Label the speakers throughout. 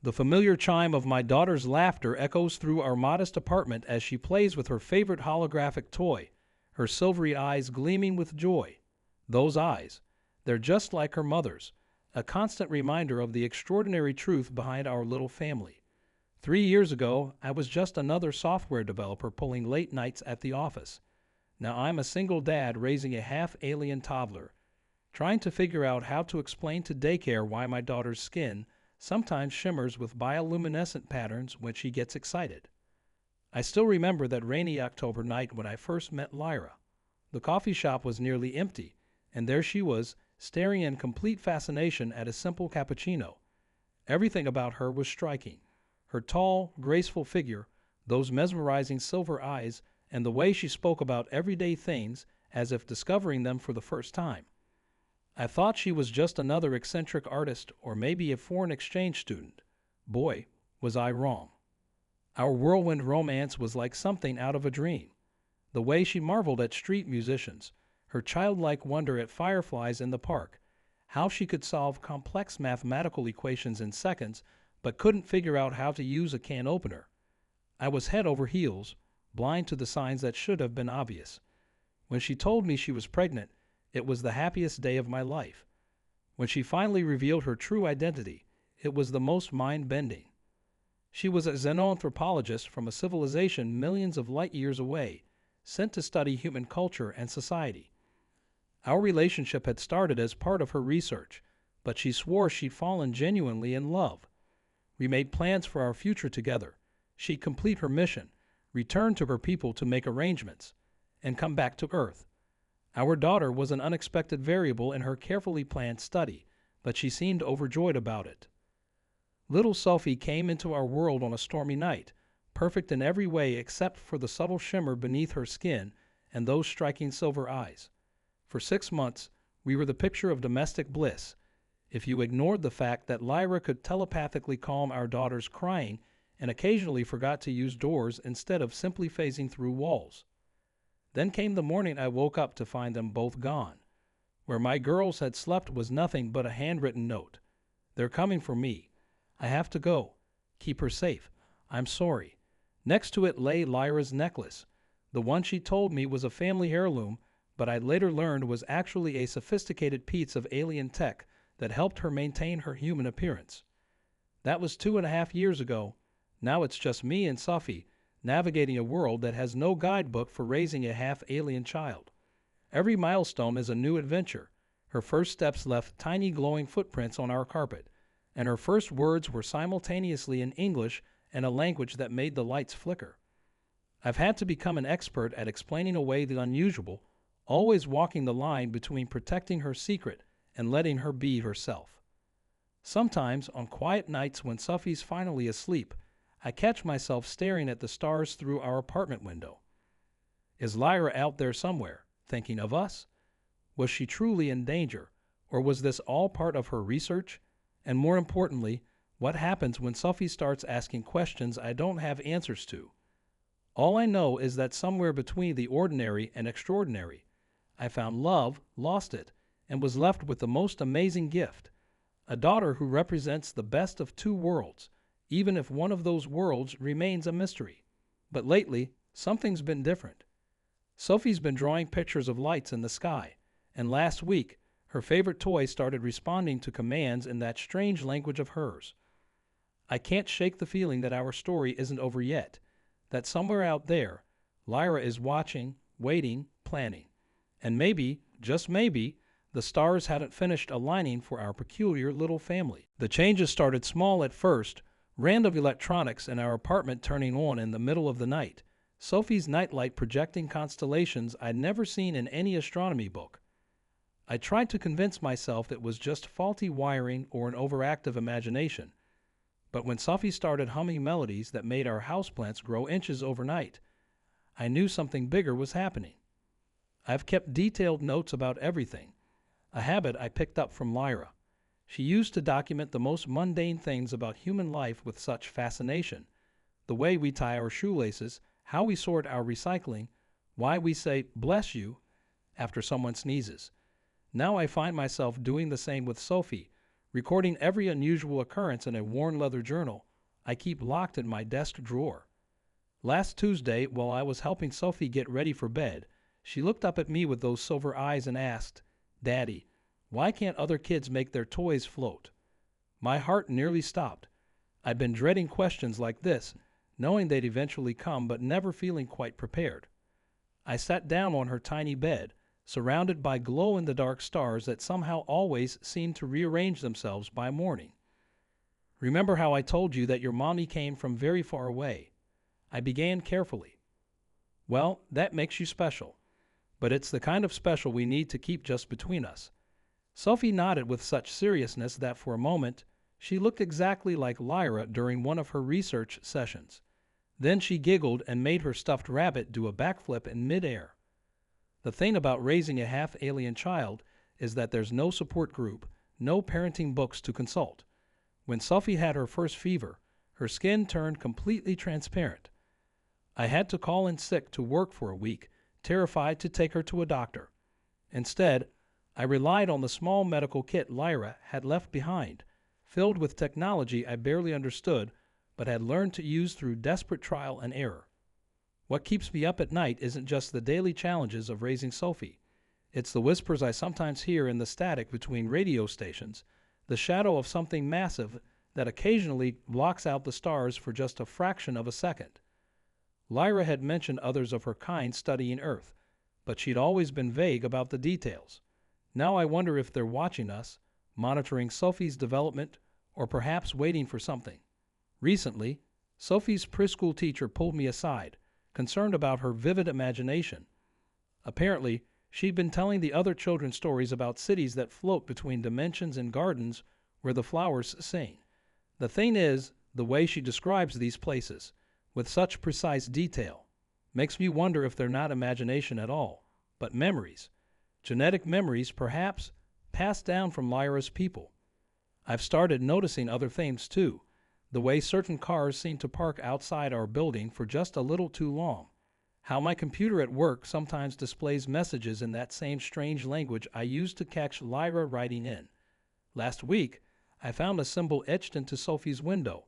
Speaker 1: The familiar chime of my daughter's laughter echoes through our modest apartment as she plays with her favorite holographic toy, her silvery eyes gleaming with joy. Those eyes, they're just like her mother's, a constant reminder of the extraordinary truth behind our little family. 3 years ago, I was just another software developer pulling late nights at the office. Now I'm a single dad raising a half-alien toddler, trying to figure out how to explain to daycare why my daughter's skin sometimes shimmers with bioluminescent patterns when she gets excited. I still remember that rainy October night when I first met Lyra. The coffee shop was nearly empty, and there she was, staring in complete fascination at a simple cappuccino. Everything about her was striking. Her tall, graceful figure, those mesmerizing silver eyes, and the way she spoke about everyday things as if discovering them for the first time. I thought she was just another eccentric artist or maybe a foreign exchange student. Boy, was I wrong. Our whirlwind romance was like something out of a dream. The way she marveled at street musicians, her childlike wonder at fireflies in the park, how she could solve complex mathematical equations in seconds but couldn't figure out how to use a can opener. I was head over heels, blind to the signs that should have been obvious. When she told me she was pregnant, it was the happiest day of my life. When she finally revealed her true identity, it was the most mind-bending. She was a xenoanthropologist from a civilization millions of light years away, sent to study human culture and society. Our relationship had started as part of her research, but she swore she'd fallen genuinely in love. We made plans for our future together. She'd complete her mission, return to her people to make arrangements, and come back to Earth. Our daughter was an unexpected variable in her carefully planned study, but she seemed overjoyed about it. Little Sophie came into our world on a stormy night, perfect in every way except for the subtle shimmer beneath her skin and those striking silver eyes. For 6 months, we were the picture of domestic bliss, if you ignored the fact that Lyra could telepathically calm our daughter's crying and occasionally forgot to use doors instead of simply phasing through walls. Then came the morning I woke up to find them both gone. Where my girls had slept was nothing but a handwritten note. They're coming for me. I have to go. Keep her safe. I'm sorry. Next to it lay Lyra's necklace. The one she told me was a family heirloom, but I later learned was actually a sophisticated piece of alien tech that helped her maintain her human appearance. That was 2.5 years ago. Now it's just me and Sophie, navigating a world that has no guidebook for raising a half-alien child. Every milestone is a new adventure. Her first steps left tiny glowing footprints on our carpet, and her first words were simultaneously in English and a language that made the lights flicker. I've had to become an expert at explaining away the unusual, always walking the line between protecting her secret and letting her be herself. Sometimes, on quiet nights when Sophie's finally asleep, I catch myself staring at the stars through our apartment window. Is Lyra out there somewhere, thinking of us? Was she truly in danger, or was this all part of her research? And more importantly, what happens when Sophie starts asking questions I don't have answers to? All I know is that somewhere between the ordinary and extraordinary, I found love, lost it, and was left with the most amazing gift, a daughter who represents the best of two worlds, even if one of those worlds remains a mystery. But lately, something's been different. Sophie's been drawing pictures of lights in the sky, and last week, her favorite toy started responding to commands in that strange language of hers. I can't shake the feeling that our story isn't over yet, that somewhere out there, Lyra is watching, waiting, planning. And maybe, just maybe, the stars hadn't finished aligning for our peculiar little family. The changes started small at first, random electronics in our apartment turning on in the middle of the night, Sophie's nightlight projecting constellations I'd never seen in any astronomy book. I tried to convince myself it was just faulty wiring or an overactive imagination. But when Sophie started humming melodies that made our houseplants grow inches overnight, I knew something bigger was happening. I've kept detailed notes about everything, a habit I picked up from Lyra. She used to document the most mundane things about human life with such fascination. The way we tie our shoelaces, how we sort our recycling, why we say, "bless you," after someone sneezes. Now I find myself doing the same with Sophie, recording every unusual occurrence in a worn leather journal I keep locked in my desk drawer. Last Tuesday, while I was helping Sophie get ready for bed, she looked up at me with those silver eyes and asked, "Daddy, why can't other kids make their toys float?" My heart nearly stopped. I'd been dreading questions like this, knowing they'd eventually come but never feeling quite prepared. I sat down on her tiny bed, surrounded by glow-in-the-dark stars that somehow always seemed to rearrange themselves by morning. "Remember how I told you that your mommy came from very far away?" I began carefully. "Well, that makes you special. But it's the kind of special we need to keep just between us." Sophie nodded with such seriousness that for a moment she looked exactly like Lyra during one of her research sessions. Then she giggled and made her stuffed rabbit do a backflip in midair. The thing about raising a half-alien child is that there's no support group, no parenting books to consult. When Sophie had her first fever, her skin turned completely transparent. I had to call in sick to work for a week, terrified to take her to a doctor. Instead, I relied on the small medical kit Lyra had left behind, filled with technology I barely understood but had learned to use through desperate trial and error. What keeps me up at night isn't just the daily challenges of raising Sophie. It's the whispers I sometimes hear in the static between radio stations, the shadow of something massive that occasionally blocks out the stars for just a fraction of a second. Lyra had mentioned others of her kind studying Earth, but she'd always been vague about the details. Now I wonder if they're watching us, monitoring Sophie's development, or perhaps waiting for something. Recently, Sophie's preschool teacher pulled me aside, concerned about her vivid imagination. Apparently, she'd been telling the other children stories about cities that float between dimensions and gardens where the flowers sing. The thing is, the way she describes these places, with such precise detail, makes me wonder if they're not imagination at all, but memories. Genetic memories, perhaps, passed down from Lyra's people. I've started noticing other things, too. The way certain cars seem to park outside our building for just a little too long. How my computer at work sometimes displays messages in that same strange language I used to catch Lyra writing in. Last week, I found a symbol etched into Sophie's window,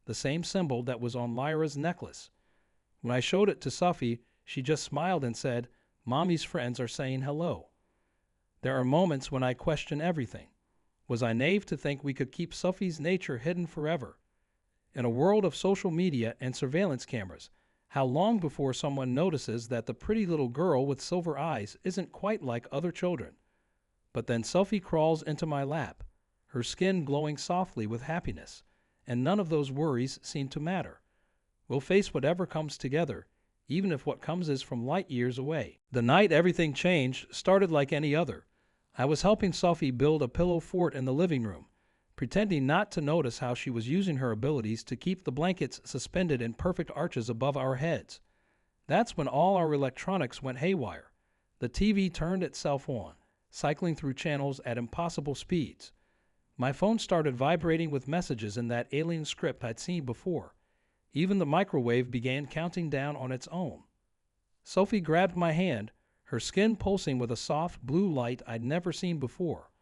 Speaker 1: the same symbol that was on Lyra's necklace. When I showed it to Sophie, she just smiled and said, "Mommy's friends are saying hello." There are moments when I question everything. Was I naive to think we could keep Sophie's nature hidden forever? In a world of social media and surveillance cameras, how long before someone notices that the pretty little girl with silver eyes isn't quite like other children? But then Sophie crawls into my lap, her skin glowing softly with happiness, and none of those worries seem to matter. We'll face whatever comes together, even if what comes is from light years away. The night everything changed started like any other. I was helping Sophie build a pillow fort in the living room, pretending not to notice how she was using her abilities to keep the blankets suspended in perfect arches above our heads. That's when all our electronics went haywire. The TV turned itself on, cycling through channels at impossible speeds. My phone started vibrating with messages in that alien script I'd seen before. Even the microwave began counting down on its own. Sophie grabbed my hand, her skin pulsing with a soft blue light I'd never seen before.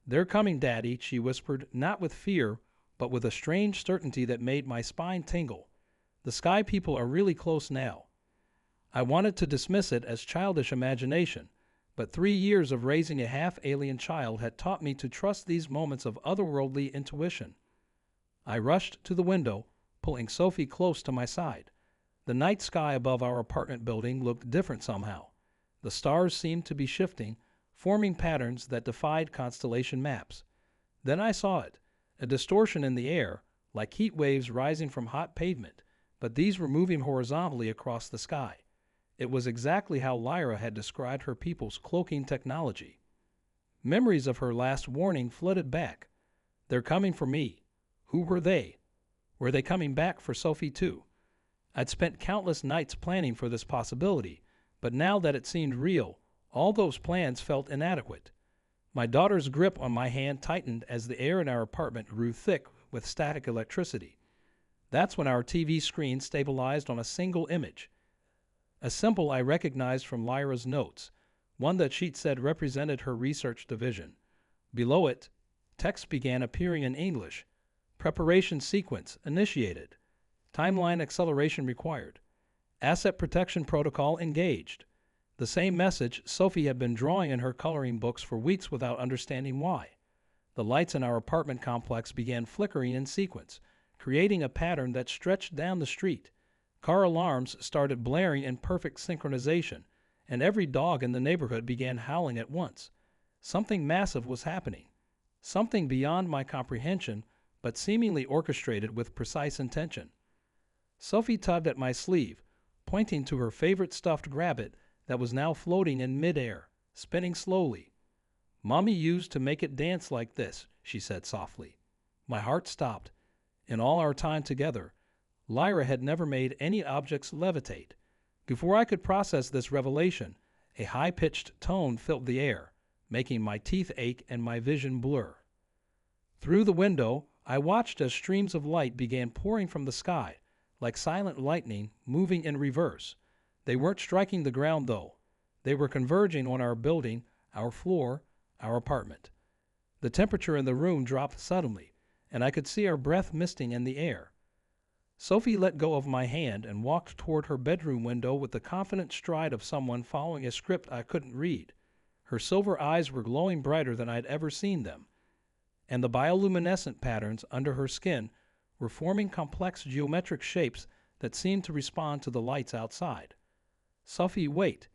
Speaker 1: "They're coming, Daddy," she whispered, not with fear, but with a strange certainty that made my spine tingle. "The Sky People are really close now." I wanted to dismiss it as childish imagination, but 3 years of raising a half-alien child had taught me to trust these moments of otherworldly intuition. I rushed to the window, pulling Sophie close to my side. The night sky above our apartment building looked different somehow. The stars seemed to be shifting, forming patterns that defied constellation maps. Then I saw it, a distortion in the air, like heat waves rising from hot pavement, but these were moving horizontally across the sky. It was exactly how Lyra had described her people's cloaking technology. Memories of her last warning flooded back. "They're coming for me." Who were they? Were they coming back for Sophie too? I'd spent countless nights planning for this possibility, but now that it seemed real, all those plans felt inadequate. My daughter's grip on my hand tightened as the air in our apartment grew thick with static electricity. That's when our TV screen stabilized on a single image. A symbol I recognized from Lyra's notes, one that she'd said represented her research division. Below it, Text began appearing in English. Preparation sequence initiated. Timeline acceleration required. Asset protection protocol engaged. The same message Sophie had been drawing in her coloring books for weeks without understanding why. The lights in our apartment complex began flickering in sequence, creating a pattern that stretched down the street. Car alarms started blaring in perfect synchronization, and every dog in the neighborhood began howling at once. Something massive was happening. Something beyond my comprehension, but seemingly orchestrated with precise intention. Sophie tugged at my sleeve, pointing to her favorite stuffed rabbit that was now floating in midair, spinning slowly. "Mommy used to make it dance like this," she said softly. My heart stopped. In all our time together, Lyra had never made any objects levitate. Before I could process this revelation, a high-pitched tone filled the air, making my teeth ache and my vision blur. Through the window, I watched as streams of light began pouring from the sky, like silent lightning moving in reverse. They weren't striking the ground, though. They were converging on our building, our floor, our apartment. The temperature in the room dropped suddenly, and I could see our breath misting in the air. Sophie let go of my hand and walked toward her bedroom window with the confident stride of someone following a script I couldn't read. Her silver eyes were glowing brighter than I'd ever seen them, and the bioluminescent patterns under her skin were forming complex geometric shapes that seemed to respond to the lights outside. "Sophie, wait,"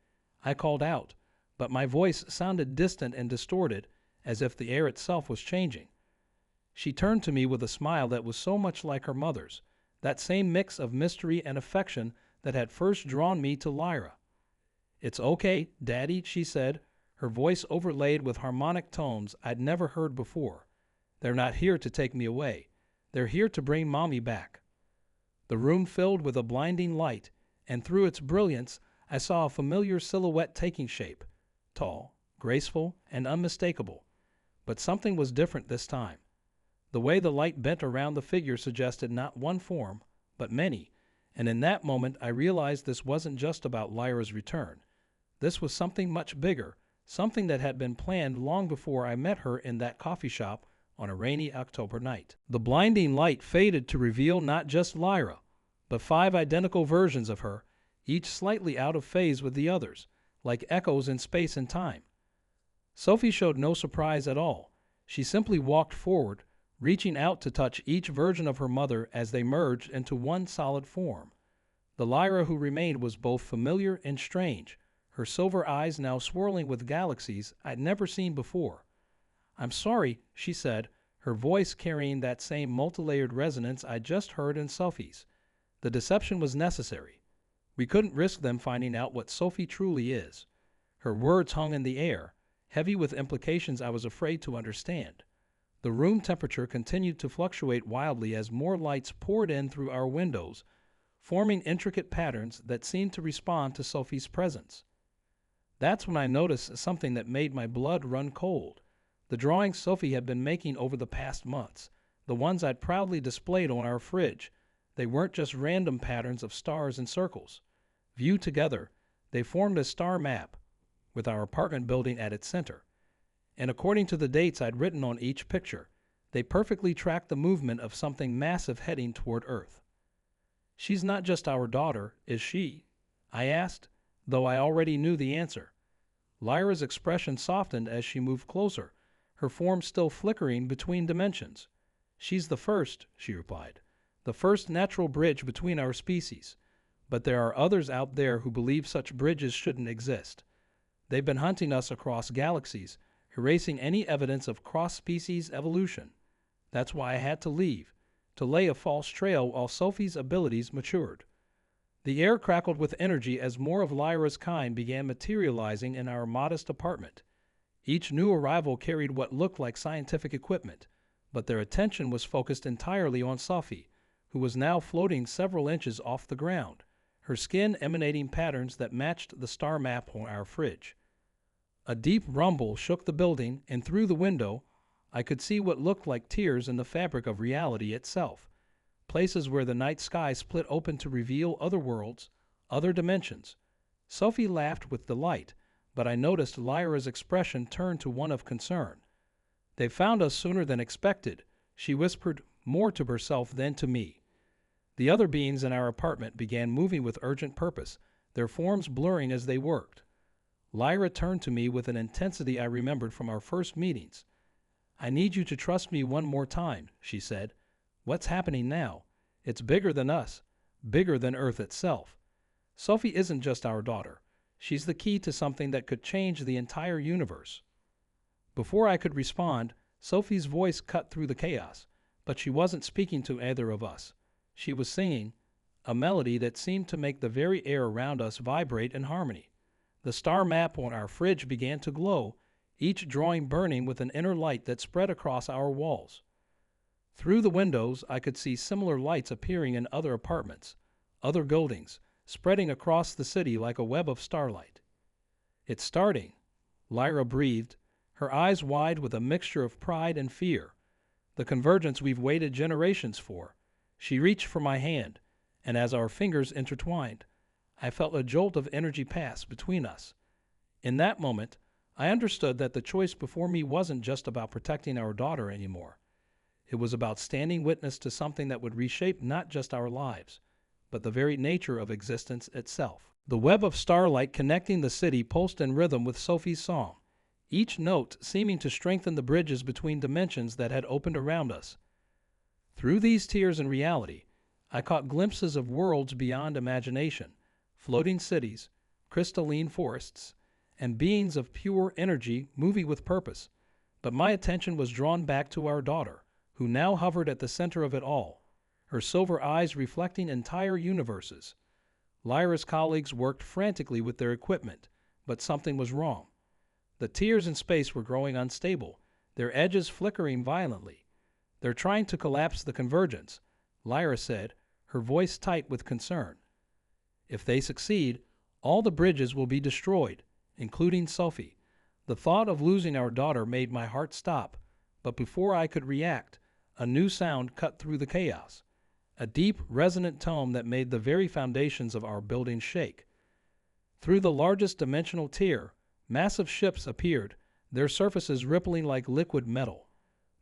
Speaker 1: I called out, but my voice sounded distant and distorted, as if the air itself was changing. She turned to me with a smile that was so much like her mother's, that same mix of mystery and affection that had first drawn me to Lyra. "It's okay, Daddy," she said, her voice overlaid with harmonic tones I'd never heard before. "They're not here to take me away. They're here to bring Mommy back." The room filled with a blinding light, and through its brilliance I saw a familiar silhouette taking shape, tall, graceful, and unmistakable. But something was different this time. The way the light bent around the figure suggested not one form, but many, and in that moment I realized this wasn't just about Lyra's return. This was something much bigger, something that had been planned long before I met her in that coffee shop on a rainy October night. The blinding light faded to reveal not just Lyra, but 5 identical versions of her, each slightly out of phase with the others, like echoes in space and time. Sophie showed no surprise at all. She simply walked forward, reaching out to touch each version of her mother as they merged into one solid form. The Lyra who remained was both familiar and strange, her silver eyes now swirling with galaxies I'd never seen before. "I'm sorry," she said, her voice carrying that same multilayered resonance I'd just heard in Sophie's. "The deception was necessary. We couldn't risk them finding out what Sophie truly is." Her words hung in the air, heavy with implications I was afraid to understand. The room temperature continued to fluctuate wildly as more lights poured in through our windows, forming intricate patterns that seemed to respond to Sophie's presence. That's when I noticed something that made my blood run cold. The drawings Sophie had been making over the past months, the ones I'd proudly displayed on our fridge, they weren't just random patterns of stars and circles. Viewed together, they formed a star map, with our apartment building at its center. And according to the dates I'd written on each picture, they perfectly tracked the movement of something massive heading toward Earth. "She's not just our daughter, is she?" I asked, though I already knew the answer. Lyra's expression softened as she moved closer, her form still flickering between dimensions. "She's the first," she replied, "the first natural bridge between our species. But there are others out there who believe such bridges shouldn't exist. They've been hunting us across galaxies, erasing any evidence of cross-species evolution. That's why I had to leave, to lay a false trail while Sophie's abilities matured." The air crackled with energy as more of Lyra's kind began materializing in our modest apartment. Each new arrival carried what looked like scientific equipment, but their attention was focused entirely on Sophie, who was now floating several inches off the ground, her skin emanating patterns that matched the star map on our fridge. A deep rumble shook the building, and through the window, I could see what looked like tears in the fabric of reality itself, places where the night sky split open to reveal other worlds, other dimensions. Sophie laughed with delight, but I noticed Lyra's expression turn to one of concern. They found us sooner than expected, she whispered, more to herself than to me. The other beings in our apartment began moving with urgent purpose, their forms blurring as they worked. Lyra turned to me with an intensity I remembered from our first meetings. "I need you to trust me one more time," she said. "What's happening now? It's bigger than us, bigger than Earth itself. Sophie isn't just our daughter. She's the key to something that could change the entire universe." Before I could respond, Sophie's voice cut through the chaos, but she wasn't speaking to either of us. She was singing, a melody that seemed to make the very air around us vibrate in harmony. The star map on our fridge began to glow, each drawing burning with an inner light that spread across our walls. Through the windows, I could see similar lights appearing in other apartments, other buildings, spreading across the city like a web of starlight. "It's starting," Lyra breathed, her eyes wide with a mixture of pride and fear. "The convergence we've waited generations for." She reached for my hand, and as our fingers intertwined, I felt a jolt of energy pass between us. In that moment, I understood that the choice before me wasn't just about protecting our daughter anymore. It was about standing witness to something that would reshape not just our lives, but the very nature of existence itself. The web of starlight connecting the city pulsed in rhythm with Sophie's song, each note seeming to strengthen the bridges between dimensions that had opened around us. Through these tears and reality, I caught glimpses of worlds beyond imagination, floating cities, crystalline forests, and beings of pure energy moving with purpose. But my attention was drawn back to our daughter, who now hovered at the center of it all, her silver eyes reflecting entire universes. Lyra's colleagues worked frantically with their equipment, but something was wrong. The tiers in space were growing unstable, their edges flickering violently. "They're trying to collapse the convergence," Lyra said, her voice tight with concern. "If they succeed, all the bridges will be destroyed, including Sophie." The thought of losing our daughter made my heart stop, but before I could react, a new sound cut through the chaos, a deep, resonant tone that made the very foundations of our building shake. Through the largest dimensional tier, massive ships appeared, their surfaces rippling like liquid metal.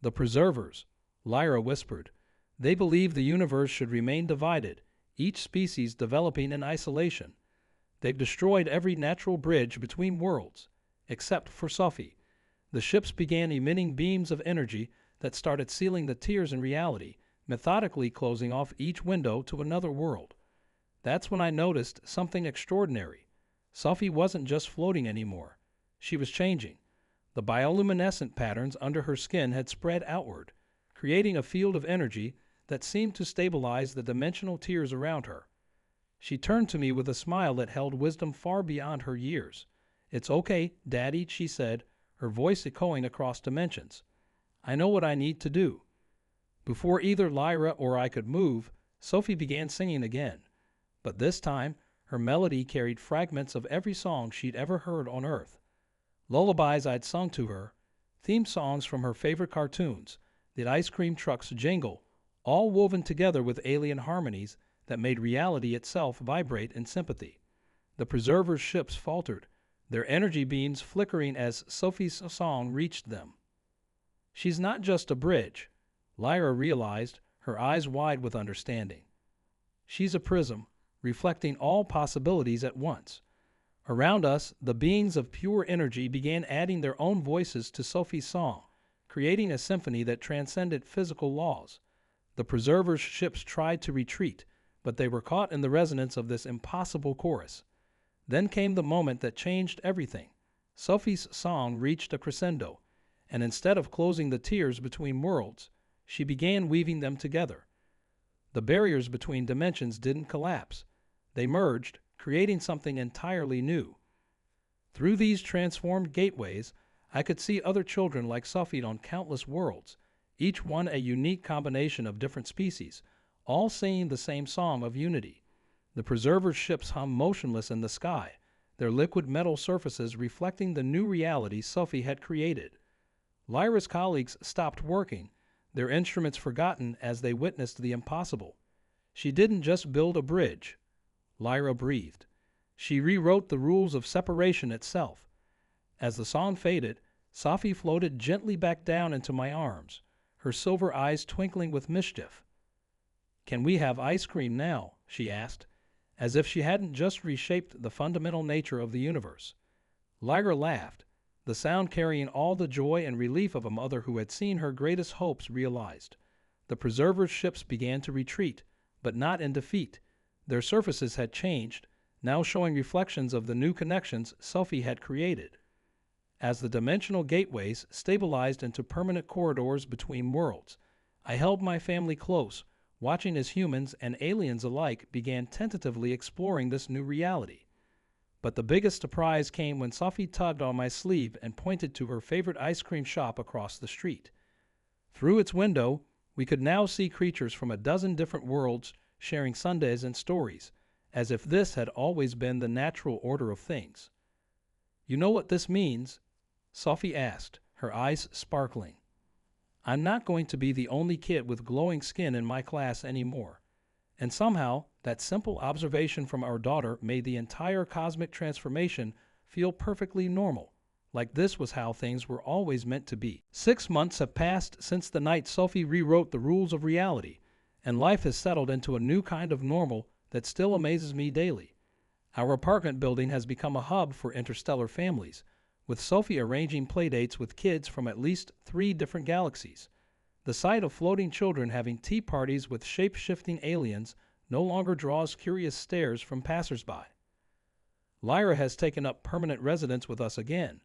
Speaker 1: "The Preservers," Lyra whispered. "They believe the universe should remain divided, each species developing in isolation. They've destroyed every natural bridge between worlds, except for Sophie." The ships began emitting beams of energy that started sealing the tiers in reality, methodically closing off each window to another world. That's when I noticed something extraordinary. Sophie wasn't just floating anymore. She was changing. The bioluminescent patterns under her skin had spread outward, creating a field of energy that seemed to stabilize the dimensional tiers around her. She turned to me with a smile that held wisdom far beyond her years. "It's okay, Daddy," she said, her voice echoing across dimensions. "I know what I need to do." Before either Lyra or I could move, Sophie began singing again. But this time, her melody carried fragments of every song she'd ever heard on Earth. Lullabies I'd sung to her, theme songs from her favorite cartoons, the ice cream truck's jingle, all woven together with alien harmonies that made reality itself vibrate in sympathy. The Preservers' ships faltered, their energy beams flickering as Sophie's song reached them. "She's not just a bridge," Lyra realized, her eyes wide with understanding. "She's a prism, reflecting all possibilities at once." Around us, the beings of pure energy began adding their own voices to Sophie's song, creating a symphony that transcended physical laws. The Preservers' ships tried to retreat, but they were caught in the resonance of this impossible chorus. Then came the moment that changed everything. Sophie's song reached a crescendo, and instead of closing the tiers between worlds, she began weaving them together. The barriers between dimensions didn't collapse. They merged, creating something entirely new. Through these transformed gateways, I could see other children like Sophie on countless worlds, each one a unique combination of different species, all singing the same song of unity. The Preservers' ships hum motionless in the sky, their liquid metal surfaces reflecting the new reality Sophie had created. Lyra's colleagues stopped working, their instruments forgotten as they witnessed the impossible. She didn't just build a bridge, Lyra breathed. She rewrote the rules of separation itself. As the song faded, Sophie floated gently back down into my arms, her silver eyes twinkling with mischief. "Can we have ice cream now?" she asked, as if she hadn't just reshaped the fundamental nature of the universe. Lyra laughed, the sound carrying all the joy and relief of a mother who had seen her greatest hopes realized. The preservers' ships began to retreat, but not in defeat. Their surfaces had changed, now showing reflections of the new connections Sophie had created. As the dimensional gateways stabilized into permanent corridors between worlds, I held my family close, watching as humans and aliens alike began tentatively exploring this new reality. But the biggest surprise came when Sophie tugged on my sleeve and pointed to her favorite ice cream shop across the street. Through its window, we could now see creatures from a dozen different worlds sharing sundaes and stories, as if this had always been the natural order of things. "You know what this means?" Sophie asked, her eyes sparkling. "I'm not going to be the only kid with glowing skin in my class anymore." And somehow, that simple observation from our daughter made the entire cosmic transformation feel perfectly normal, like this was how things were always meant to be. 6 months have passed since the night Sophie rewrote the rules of reality, and life has settled into a new kind of normal that still amazes me daily. Our apartment building has become a hub for interstellar families, with Sophie arranging playdates with kids from at least 3 different galaxies. The sight of floating children having tea parties with shape-shifting aliens no longer draws curious stares from passersby. Lyra has taken up permanent residence with us again,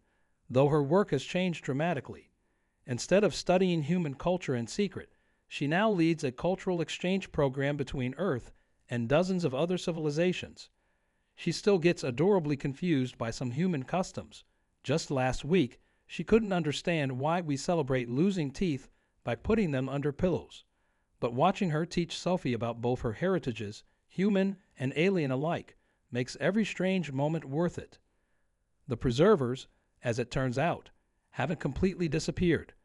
Speaker 1: though her work has changed dramatically. Instead of studying human culture in secret, she now leads a cultural exchange program between Earth and dozens of other civilizations. She still gets adorably confused by some human customs. Just last week, she couldn't understand why we celebrate losing teeth by putting them under pillows. But watching her teach Sophie about both her heritages, human and alien alike, makes every strange moment worth it. The preservers, as it turns out, haven't completely disappeared.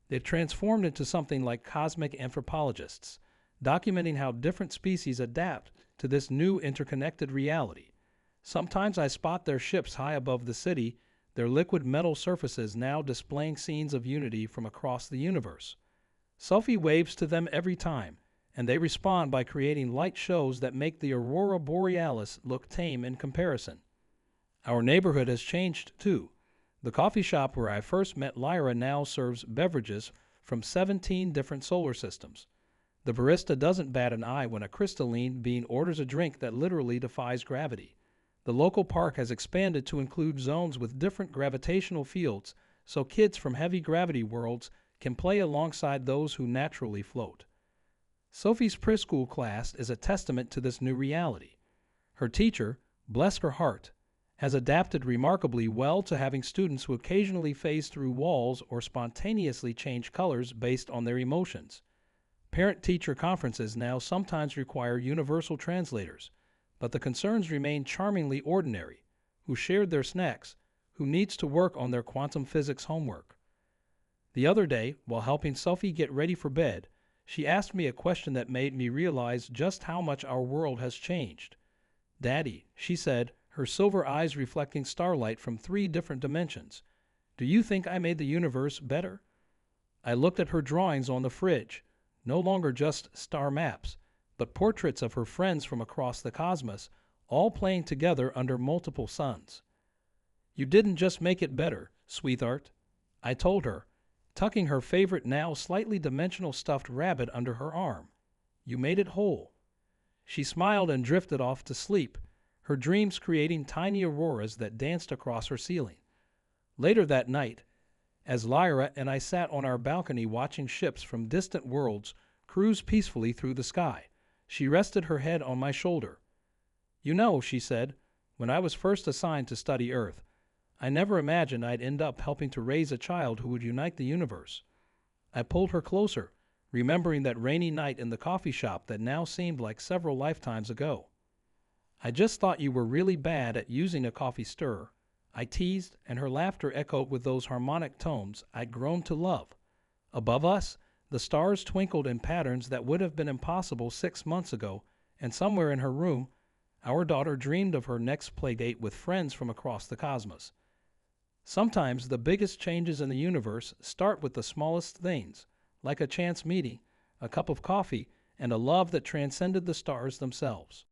Speaker 1: They've transformed into something like cosmic anthropologists, documenting how different species adapt to this new interconnected reality. Sometimes I spot their ships high above the city, their liquid metal surfaces now displaying scenes of unity from across the universe. Sophie waves to them every time, and they respond by creating light shows that make the aurora borealis look tame in comparison. Our neighborhood has changed too. The coffee shop where I first met Lyra now serves beverages from 17 different solar systems. The barista doesn't bat an eye when a crystalline being orders a drink that literally defies gravity. The local park has expanded to include zones with different gravitational fields, so kids from heavy gravity worlds can play alongside those who naturally float. Sophie's preschool class is a testament to this new reality. Her teacher, bless her heart, has adapted remarkably well to having students who occasionally phase through walls or spontaneously change colors based on their emotions. Parent-teacher conferences now sometimes require universal translators, but the concerns remain charmingly ordinary: who shared their snacks, who needs to work on their quantum physics homework. The other day, while helping Sophie get ready for bed, she asked me a question that made me realize just how much our world has changed. "Daddy," she said, her silver eyes reflecting starlight from 3 different dimensions, "do you think I made the universe better?" I looked at her drawings on the fridge, no longer just star maps, but portraits of her friends from across the cosmos, all playing together under multiple suns. "You didn't just make it better, sweetheart," I told her, tucking her favorite now slightly dimensional stuffed rabbit under her arm. "You made it whole." She smiled and drifted off to sleep, her dreams creating tiny auroras that danced across her ceiling. Later that night, as Lyra and I sat on our balcony watching ships from distant worlds cruise peacefully through the sky, she rested her head on my shoulder. "You know," she said, "when I was first assigned to study Earth, I never imagined I'd end up helping to raise a child who would unite the universe." I pulled her closer, remembering that rainy night in the coffee shop that now seemed like several lifetimes ago. "I just thought you were really bad at using a coffee stirrer," I teased, and her laughter echoed with those harmonic tones I'd grown to love. Above us, the stars twinkled in patterns that would have been impossible 6 months ago, and somewhere in her room, our daughter dreamed of her next playdate with friends from across the cosmos. Sometimes the biggest changes in the universe start with the smallest things, like a chance meeting, a cup of coffee, and a love that transcended the stars themselves.